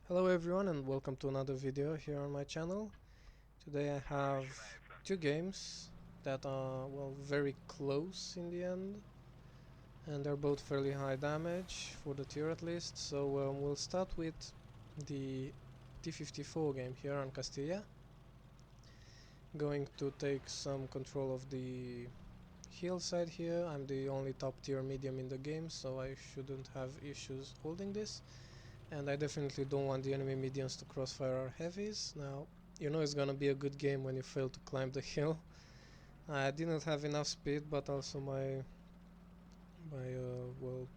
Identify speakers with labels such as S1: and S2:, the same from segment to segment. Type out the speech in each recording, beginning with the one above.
S1: Hello everyone and welcome to another video here on my channel. Today I have two games that are, well, very close in the end, and they're both fairly high damage for the tier at least. So we'll start with the T-54 game here on Castilla. Going to take some control of the heal side here. I'm the only top tier medium in the game, so I shouldn't have issues holding this. And I definitely don't want the enemy mediums to crossfire our heavies. Now, you know it's gonna be a good game when you fail to climb the hill. I didn't have enough speed, but also my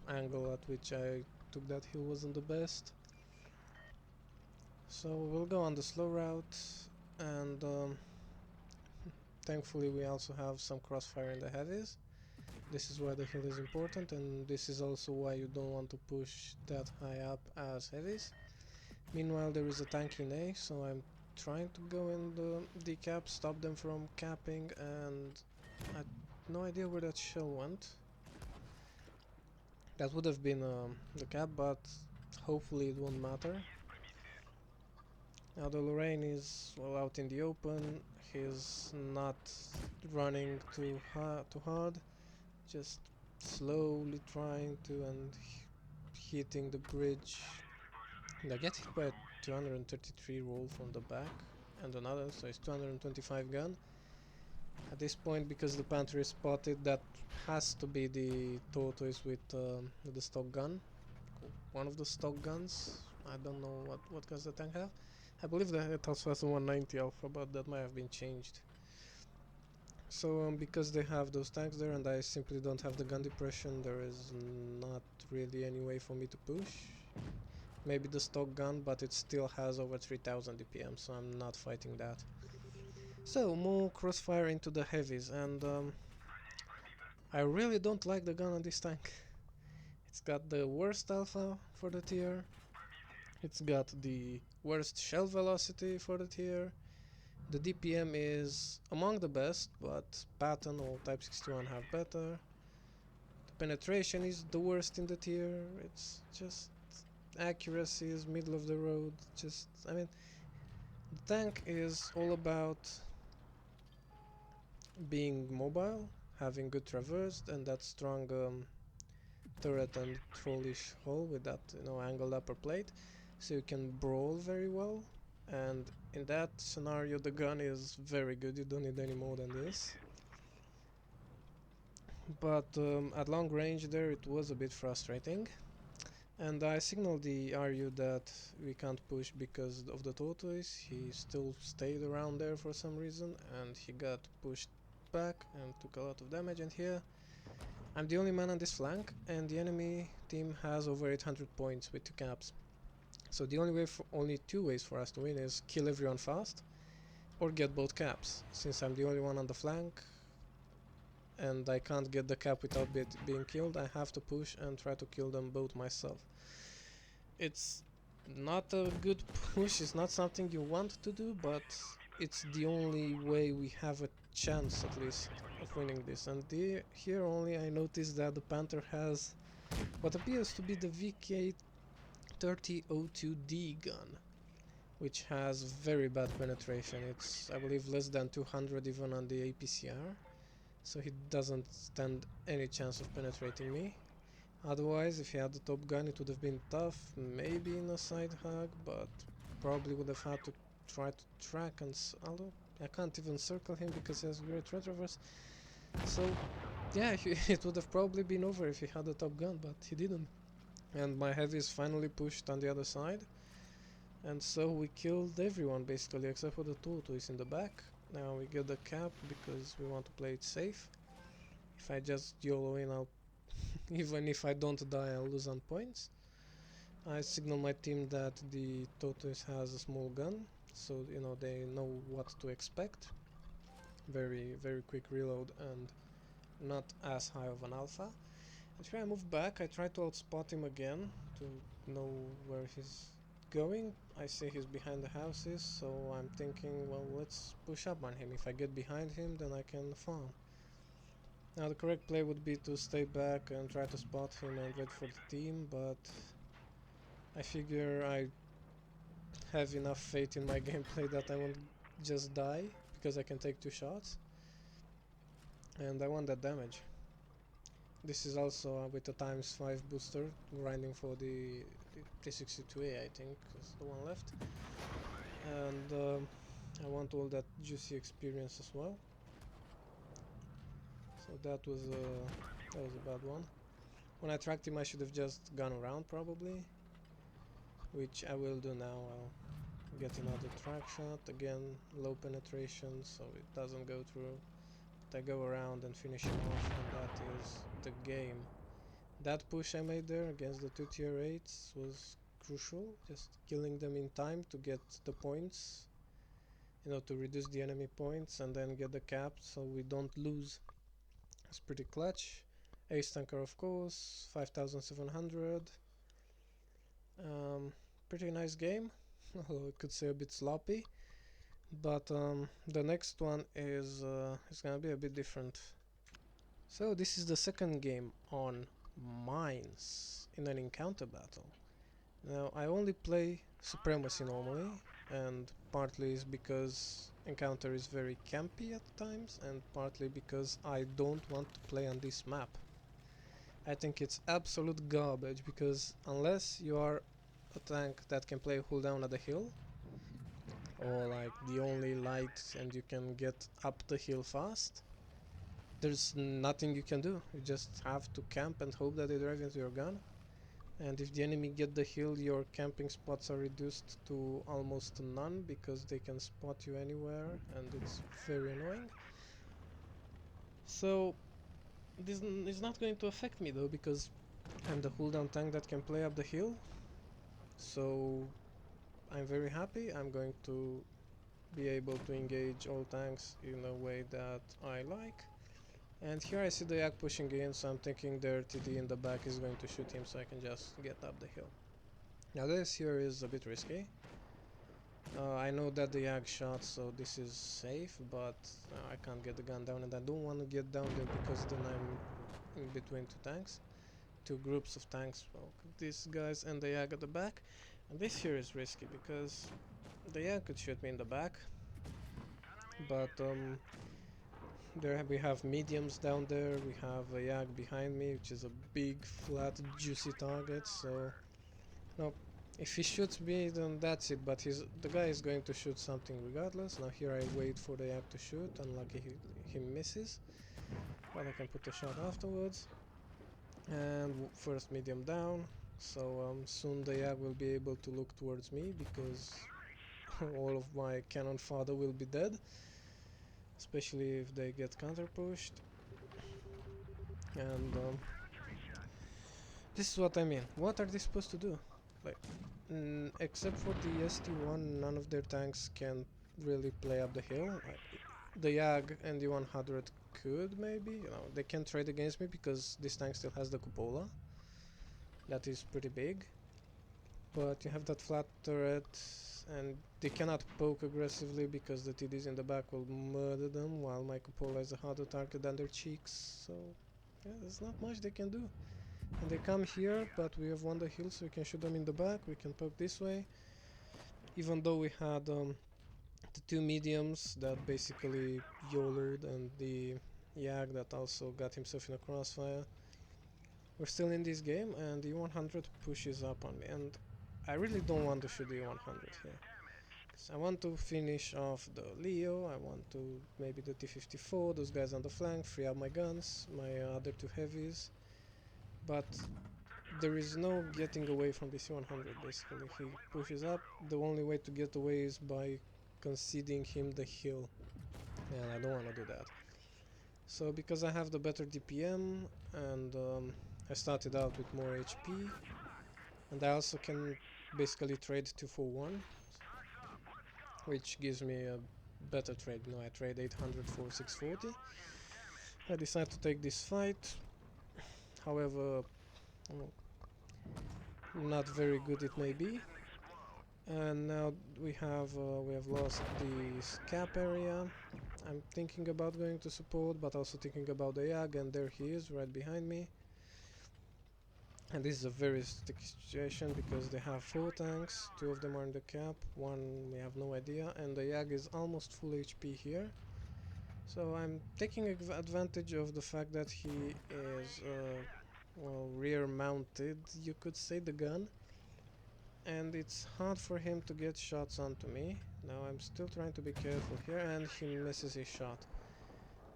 S1: angle at which I took that hill wasn't the best. So we'll go on the slow route, and thankfully we also have some crossfire in the heavies. This is why the hill is important, and this is also why you don't want to push that high up as heavies. Meanwhile, there is a tank in A, so I'm trying to go in the decap, stop them from capping, and I had no idea where that shell went. That would have been the cap, but hopefully it won't matter. Now the Lorraine is, well, out in the open. He's not running too hard, just slowly trying to, and hitting the bridge. I get hit by a 233 roll from the back and another, so it's 225 gun. At this point, because the Panther is spotted, that has to be the tortoise with the stock gun. One of the stock guns. I don't know what guns the tank have. I believe that it also has a 190 alpha, but that might have been changed. So because they have those tanks there and I simply don't have the gun depression, there is not really any way for me to push. Maybe the stock gun, but it still has over 3000 DPM, so I'm not fighting that. So more crossfire into the heavies, and I really don't like the gun on this tank. It's got the worst alpha for the tier, it's got the worst shell velocity for the tier, the DPM is among the best, but Patton or Type 61 have better. The penetration is the worst in the tier, it's just accuracy is middle of the road. I mean, the tank is all about being mobile, having good traverse, and that strong turret and trollish hull with that, angled upper plate, so you can brawl very well. And in that scenario, the gun is very good. You don't need any more than this. But at long range there, it was a bit frustrating. And I signaled the RU that we can't push because of the tortoise. He still stayed around there for some reason, and he got pushed back and took a lot of damage. And here I'm the only man on this flank, and the enemy team has over 800 points with 2 caps. So the only two ways for us to win is kill everyone fast or get both caps. Since I'm the only one on the flank and I can't get the cap without being killed, I have to push and try to kill them both myself. It's not a good push, it's not something you want to do, but it's the only way we have a chance, at least, of winning this. And here only I noticed that the Panther has what appears to be the VK3002D gun, which has very bad penetration. It's, I believe, less than 200 even on the APCR, so he doesn't stand any chance of penetrating me. Otherwise, if he had the top gun, it would have been tough, maybe in a side hug, but probably would have had to try to track, and although I can't even circle him because he has great retroverse. So yeah, it would have probably been over if he had the top gun, but he didn't. And my heavies finally pushed on the other side, and so we killed everyone basically except for the tortoise in the back. Now we get the cap because we want to play it safe. If I just YOLO in, I'll even if I don't die, I'll lose on points. I signal my team that the tortoise has a small gun, so they know what to expect. Very quick reload and not as high of an alpha. And here I move back, I try to outspot him again to know where he's going. I see he's behind the houses, so I'm thinking, well, let's push up on him. If I get behind him, then I can farm. Now the correct play would be to stay back and try to spot him and wait for the team, but I figure I have enough faith in my gameplay that I won't just die because I can take 2 shots, and I want that damage. This is also with the times 5 booster, grinding for the T62A, I think is the one left, and I want all that juicy experience as well. So that was a bad one. When I tracked him I should have just gone around probably, which I will do now. I'll get another track shot, again low penetration so it doesn't go through, but I go around and finish him off, and that is the game. That push I made there against the 2 tier 8s was crucial, just killing them in time to get the points, you know, to reduce the enemy points and then get the cap so we don't lose. It's pretty clutch. Ace tanker of course, 5700. Pretty nice game, although I could say a bit sloppy, but the next one is gonna be a bit different. So this is the second game on mines in an encounter battle. Now I only play Supremacy normally, and partly is because encounter is very campy at times, and partly because I don't want to play on this map. I think it's absolute garbage, because unless you are a tank that can play hold down at the hill, or like the only light and you can get up the hill fast, there's nothing you can do. You just have to camp and hope that they drive into your gun. And if the enemy get the hill, your camping spots are reduced to almost none because they can spot you anywhere, and it's very annoying. So this is not going to affect me though, because I'm the cooldown tank that can play up the hill. So I'm very happy. I'm going to be able to engage all tanks in a way that I like. And here I see the Yak pushing in, so I'm thinking their TD in the back is going to shoot him so I can just get up the hill. Now this here is a bit risky. I know that the Yak shot, so this is safe, but I can't get the gun down, and I don't want to get down there because then I'm in between 2 tanks. 2 groups of tanks, well, these guys and the Yak at the back. And this here is risky because the Yak could shoot me in the back, but there we have mediums down there, we have a Yak behind me, which is a big, flat, juicy target, so no, if he shoots me then that's it, but the guy is going to shoot something regardless. Now here I wait for the Yak to shoot, unlucky he misses, but I can put a shot afterwards. And first medium down, so soon the Yak will be able to look towards me because all of my cannon fodder will be dead, especially if they get counter pushed. And this is what I mean. What are they supposed to do? Like, except for the ST1, none of their tanks can really play up the hill. The Yag and the 100 could maybe, you know, they can trade against me because this tank still has the cupola. That is pretty big. But you have that flat turret, and they cannot poke aggressively because the TDs in the back will murder them, while my cupola is a harder target than their cheeks. So yeah, there's not much they can do. And they come here, but we have won the hill, so we can shoot them in the back. We can poke this way. Even though we had the 2 mediums that basically YOLO'd, and the Yag that also got himself in a crossfire, we're still in this game, and the 100 pushes up on me, and I really don't want to shoot the 100 here. So I want to finish off the Leo, I want to maybe the T-54, those guys on the flank, free up my guns, my other 2 heavies, but there is no getting away from this 100 basically. He pushes up, the only way to get away is by conceding him the hill, and I don't want to do that. So because I have the better DPM, and I started out with more HP, and I also can basically trade 2 for 1, which gives me a better trade. You know, I trade 800 for 640. I decide to take this fight, however not very good it may be. And now we have lost the cap area. I'm thinking about going to support, but also thinking about the Yag, and there he is right behind me. And this is a very sticky situation because they have 4 tanks, 2 of them are in the cap, 1 we have no idea, and the Yag is almost full HP here. So I'm taking advantage of the fact that he is, well, rear mounted, you could say, the gun. And it's hard for him to get shots onto me. Now I'm still trying to be careful here, and he misses his shot.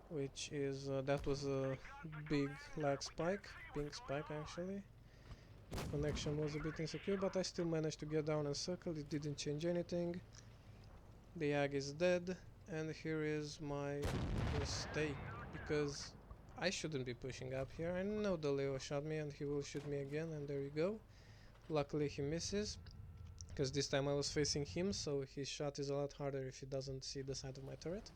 S1: Which is, that was a big lag spike, pink spike actually. The connection was a bit insecure, but I still managed to get down and circle, it didn't change anything. The Yag is dead, and here is my mistake, because I shouldn't be pushing up here. I know the Leo shot me and he will shoot me again, and there you go. Luckily he misses, because this time I was facing him, so his shot is a lot harder if he doesn't see the side of my turret.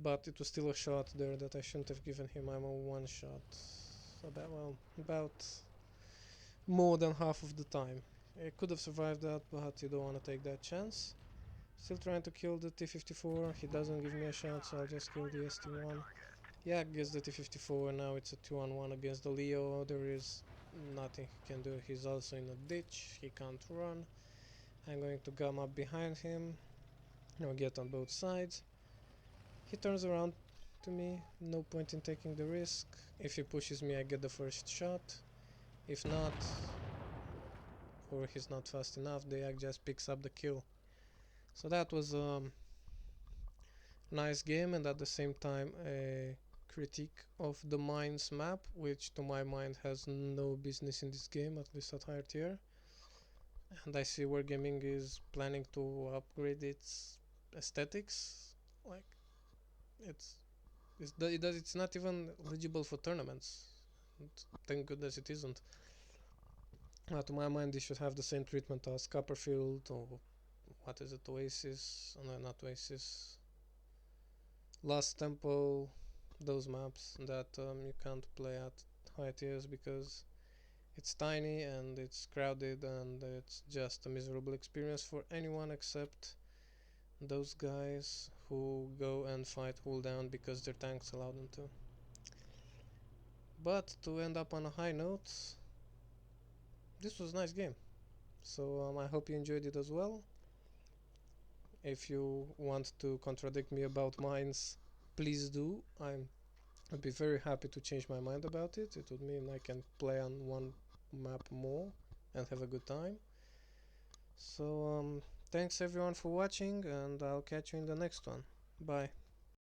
S1: But it was still a shot there that I shouldn't have given him. I'm a one shot. About more than half of the time. I could have survived that, but you don't want to take that chance. Still trying to kill the T-54. He doesn't give me a shot, so I'll just kill the ST-1. Yeah, against the T-54, now it's a 2-on-1 against the Leo. There is nothing he can do. He's also in a ditch. He can't run. I'm going to come up behind him. Now get on both sides. He turns around to me. No point in taking the risk. If he pushes me, I get the first shot. If not, or he's not fast enough, the Yak just picks up the kill. So that was a nice game, and at the same time a critique of the mines map, which to my mind has no business in this game, at least at higher tier. And I see Wargaming is planning to upgrade its aesthetics. Like, it's not even eligible for tournaments. And thank goodness it isn't. To my mind, they should have the same treatment as Copperfield, or what is it, Oasis? No, not Oasis. Last Temple, those maps that you can't play at high tiers because it's tiny and it's crowded and it's just a miserable experience for anyone except those guys who go and fight cooldown because their tanks allow them to. But to end up on a high note, this was a nice game. So I hope you enjoyed it as well. If you want to contradict me about mines, please do. I'd be very happy to change my mind about it. It would mean I can play on one map more and have a good time. So thanks everyone for watching, and I'll catch you in the next one. Bye.